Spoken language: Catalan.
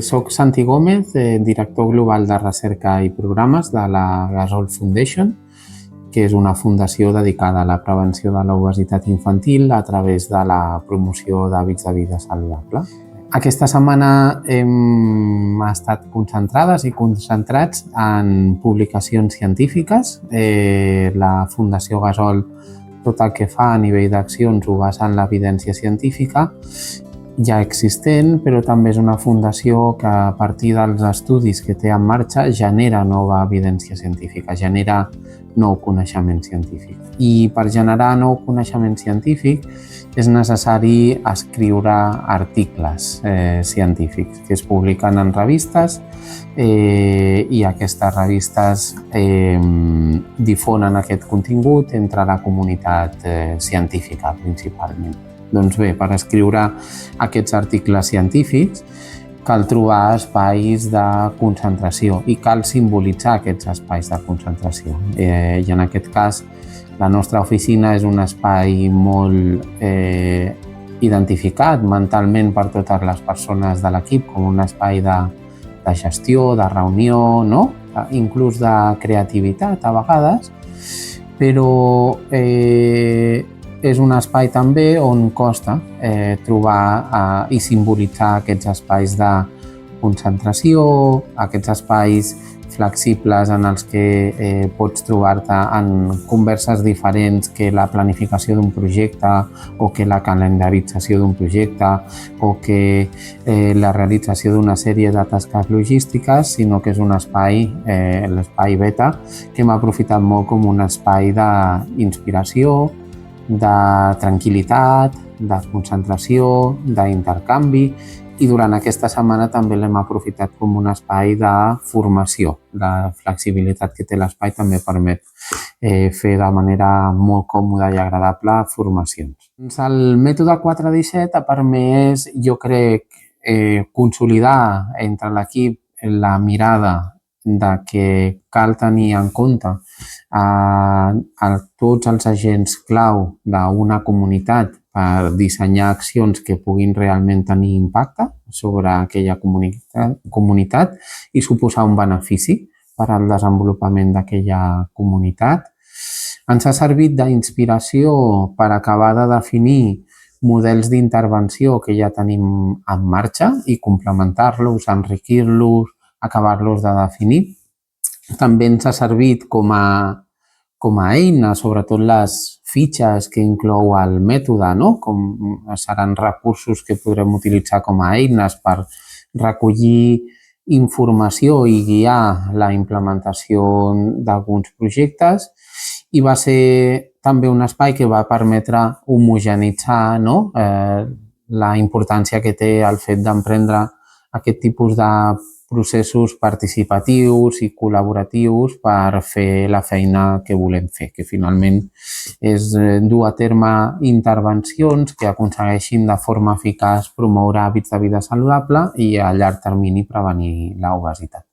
Soc Santi Gómez, director global de recerca i programes de la Gasol Foundation, que és una fundació dedicada a la prevenció de l'obesitat infantil a través de la promoció d'hàbits de vida saludable. Aquesta setmana hem estat concentrades i concentrats en publicacions científiques. La Fundació Gasol, tot el que fa a nivell d'accions ho basa en l'evidència científica ja existent, però també és una fundació que a partir dels estudis que té en marxa genera nova evidència científica, genera nou coneixement científic. I per generar nou coneixement científic és necessari escriure articles científics que es publiquen en revistes i aquestes revistes difonen aquest contingut entre la comunitat científica principalment. Doncs bé, per escriure aquests articles científics cal trobar espais de concentració i cal simbolitzar aquests espais de concentració. I en aquest cas, la nostra oficina és un espai molt identificat mentalment per totes les persones de l'equip com un espai de gestió, de reunió, no? Inclús de creativitat a vegades, però és un espai també on costa trobar i simbolitzar aquests espais de concentració, aquests espais flexibles en els que pots trobar-te en converses diferents que la planificació d'un projecte o que la calendarització d'un projecte o que la realització d'una sèrie de tasques logístiques, sinó que és un espai, l'espai beta, que hem aprofitat molt com un espai d'inspiració, de tranquil·litat, de concentració, d'intercanvi, i durant aquesta setmana també l'hem aprofitat com un espai de formació. La flexibilitat que té l'espai també permet fer de manera molt còmoda i agradable formacions. El mètode 4-17 ha permès, jo crec, consolidar entre l'equip la mirada de que cal tenir en compte tots els agents clau d'una comunitat per dissenyar accions que puguin realment tenir impacte sobre aquella comunitat i suposar un benefici per al desenvolupament d'aquella comunitat. Ens ha servit d'inspiració per acabar de definir models d'intervenció que ja tenim en marxa i complementar-los, enriquir-los, acabar-los de definir. També ens ha servit com a eina, sobretot les fitxes que inclou el mètode, no? Com seran recursos que podrem utilitzar com a eines per recollir informació i guiar la implementació d'alguns projectes, i va ser també un espai que va permetre homogeneïtzar, no? La importància que té el fet d'emprendre aquest tipus de processos participatius i col·laboratius per fer la feina que volem fer, que finalment és dur a terme intervencions que aconsegueixin de forma eficaç promoure hàbits de vida saludable i a llarg termini prevenir l'obesitat.